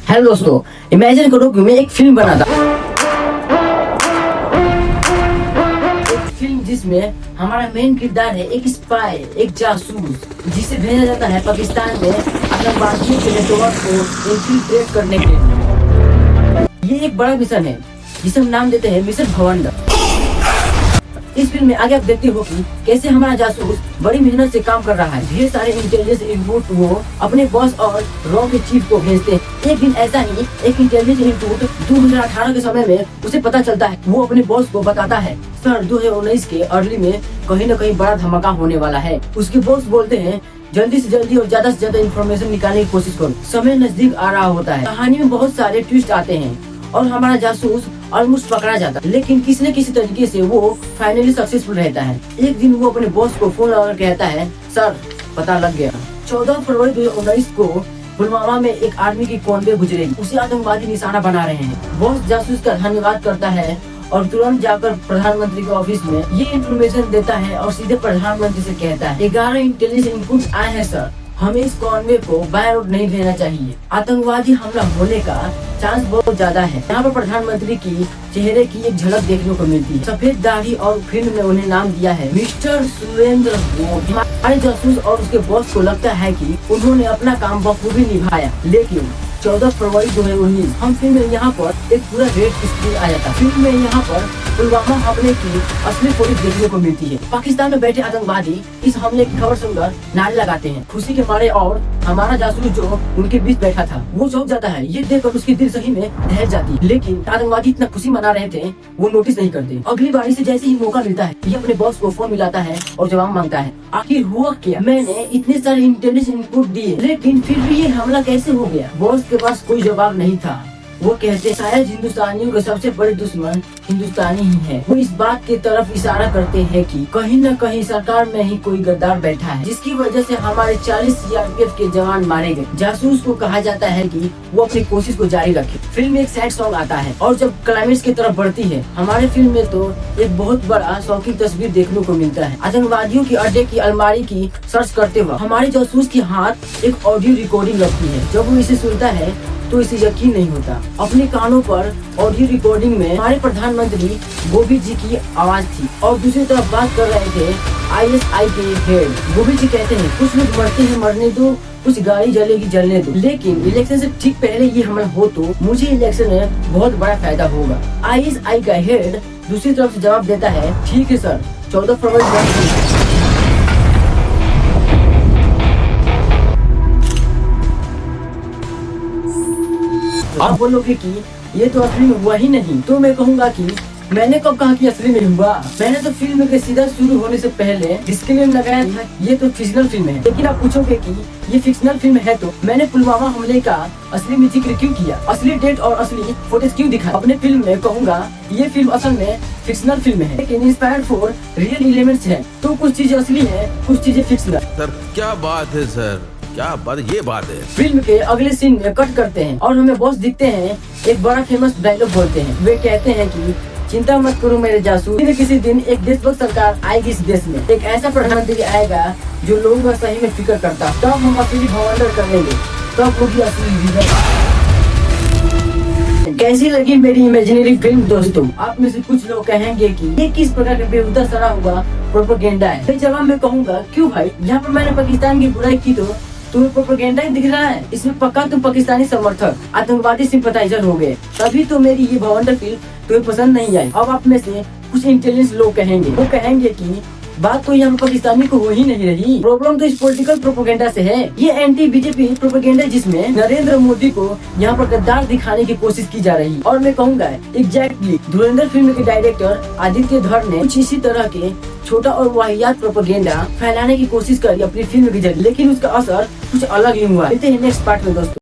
Hello दोस्तों, imagine करो कि मैं एक फिल्म बना था। एक फिल्म जिसमें हमारा मेन किरदार है एक स्पाई, एक जासूस, जिसे भेजा जाता है पाकिस्तान में आतंकवादियों के नेटवर्क को इन्फिल्ट्रेट करने के लिए। ये एक बड़ा मिशन है जिसे हम नाम देते हैं मिशन भवंडर। इस फिल्म में आगे आप देखते हो कि कैसे हमारा जासूस बड़ी मेहनत से काम कर रहा है। ढेर सारे इंटेलिजेंस इनपुट वो अपने बॉस और रॉ के चीफ को भेजते हैं। एक दिन ऐसा ही एक इंटेलिजेंस इनपुट 2018 के समय में उसे पता चलता है। वो अपने बॉस को बताता है, सर 2019 के अर्ली में कहीं न कहीं बड़ा धमाका होने वाला है। उसके बॉस बोलते हैं, जल्दी से जल्दी और ज्यादा से ज्यादा इन्फॉर्मेशन निकालने की कोशिश करो, समय नजदीक आ रहा होता है। कहानी में बहुत सारे ट्विस्ट आते हैं और हमारा जासूस ऑलमोस्ट पकड़ा जाता है, लेकिन किसी न किसी तरीके से वो फाइनली सक्सेसफुल रहता है। एक दिन वो अपने बॉस को फोन लगाकर कहता है, सर पता लग गया, 14 फरवरी 2019 को पुलवामा में एक आर्मी की कॉन्वे गुजरेगी, उसे आतंकवादी निशाना बना रहे हैं। बॉस जासूस का धन्यवाद करता है और तुरंत जाकर प्रधानमंत्री के ऑफिस में ये इन्फॉर्मेशन देता है और सीधे प्रधानमंत्री से कहता है, 11 इंटेलिजेंस इनपुट आए हैं सर, हमें इस कॉन्वे को बाय रोड नहीं देना चाहिए, आतंकवादी हमला होने का चांस बहुत ज्यादा है। यहाँ पर प्रधानमंत्री की चेहरे की एक झलक देखने को मिलती है। सफेद दाढ़ी और फिल्म में उन्हें नाम दिया है मिस्टर सुरेंद्र मोदी। हमारे जासूस और उसके बॉस को लगता है कि उन्होंने अपना काम बखूबी निभाया, लेकिन 14 फरवरी 2019 हम फिल्म में यहाँ पर एक पूरा रेड स्क्रीन आ जाता है। फिल्म में यहाँ पर पुलवामा हमले की असली फुटेज देखने को मिलती है। पाकिस्तान में बैठे आतंकवादी इस हमले की खबर सुनकर नारे लगाते हैं खुशी के मारे, और हमारा जासूस जो उनके बीच बैठा था वो चौंक जाता है। ये देखकर उसकी दिल सही में दहल जाती है, लेकिन आतंकवादी इतना खुशी मना रहे थे वो नोटिस नहीं करते। अगली बारी से जैसे ही मौका मिलता है ये अपने बॉस को फोन मिलाता है और जवाब मांगता है, आखिर हुआ क्या, मैंने इतने सारे इंटेलिजेंस इनपुट दिए लेकिन फिर भी ये हमला कैसे हो गया। बॉस के पास कोई जवाब नहीं था। वो कहते शायद हिंदुस्तानियों के सबसे बड़े दुश्मन हिंदुस्तानी ही है। वो इस बात की तरफ इशारा करते हैं कि कहीं न कहीं सरकार में ही कोई गद्दार बैठा है, जिसकी वजह से हमारे 40 सीआरपीएफ के जवान मारे गए। जासूस को कहा जाता है कि वो अपनी कोशिश को जारी रखे। फिल्म में एक सैड सॉन्ग आता है और जब क्लाइमेक्स की तरफ बढ़ती है हमारे फिल्म में तो एक बहुत बड़ा शौकीन तस्वीर देखने को मिलता है। आतंकवादियों की अड्डे की अलमारी की सर्च करते वक्त हमारे जासूस के हाथ एक ऑडियो रिकॉर्डिंग लगती है। जब वो इसे सुनता है तो इसे यकीन नहीं होता। अपने कानों पर ऑडियो रिकॉर्डिंग में हमारे प्रधानमंत्री गोविंद जी की आवाज थी और दूसरी तरफ बात कर रहे थे ISI के हेड। गोविंद जी कहते हैं, कुछ लोग मरते हैं मरने दो, कुछ गाड़ी जलेगी जलने दो, लेकिन इलेक्शन से ठीक पहले ये हमला हो तो मुझे इलेक्शन में बहुत बड़ा फायदा होगा। ISI का हेड दूसरी तरफ से जवाब देता है, ठीक है सर, 14 फरवरी आप बोलोगे कि ये तो असली में हुआ ही नहीं, तो मैं कहूँगा कि मैंने कब कहा कि असली में हुआ। मैंने तो फिल्म के सीधा शुरू होने से पहले डिस्क्लेमर लगाया था ये तो फिक्शनल फिल्म है। लेकिन आप पूछोगे कि ये फिक्शनल फिल्म है तो मैंने पुलवामा हमले का असली में जिक्र क्यों किया, असली डेट और असली फुटेज क्यों दिखाया अपने फिल्म में। कहूँगा ये फिल्म असल में फिक्शनल फिल्म है, लेकिन इंस्पायर्ड फॉर रियल एलिमेंट्स है। तो कुछ चीजें असली है, कुछ चीजें फिक्शनल। सर क्या बात है सर, क्या बात, ये बात है। फिल्म के अगले सीन में कट करते हैं और हमें बॉस दिखते हैं, एक बड़ा फेमस डायलॉग बोलते हैं। वे कहते हैं कि चिंता मत करो मेरे जासूस, किसी दिन एक देशभक्त सरकार आएगी इस देश में, एक ऐसा प्रधानमंत्री आएगा जो लोगों का सही में फिक्र करता, तब हम असली भवंडर कर लेंगे, तब होगी असली विजय। कैसी लगी मेरी इमेजिनरी फिल्म दोस्तों? आप में से कुछ लोग कहेंगे कि ये किस प्रकार का बेहुदा सड़ा हुआ प्रोपेगेंडा है। जवाब में कहूँगा, क्यों भाई, यहाँ पर मैंने पाकिस्तान की बुराई की तो तुम्हें प्रोपेगेंडा ही दिख रहा है। इसमें पक्का तुम पाकिस्तानी समर्थक आतंकवादी सिंपैथाइजर हो गए, तभी तो मेरी ये भवंडर फिल्म तुम्हें पसंद नहीं आई। अब आप में से कुछ इंटेलिजेंस लोग कहेंगे, वो कहेंगे कि बात तो यहाँ पाकिस्तानी को हो ही नहीं रही, प्रॉब्लम तो इस पॉलिटिकल प्रोपेगेंडा से है। ये एंटी बीजेपी प्रोपेगेंडा जिसमें नरेंद्र मोदी को यहाँ पर गद्दार दिखाने की कोशिश की जा रही है। और मैं कहूँगा एग्जैक्टली धुरंधर फिल्म के डायरेक्टर आदित्य धर ने कुछ इसी तरह के छोटा और वाहियात प्रोपेगेंडा फैलाने की कोशिश करी अपनी फिल्म के जरिए, लेकिन उसका असर कुछ अलग ही हुआ। नेक्स्ट पार्ट में दोस्तों।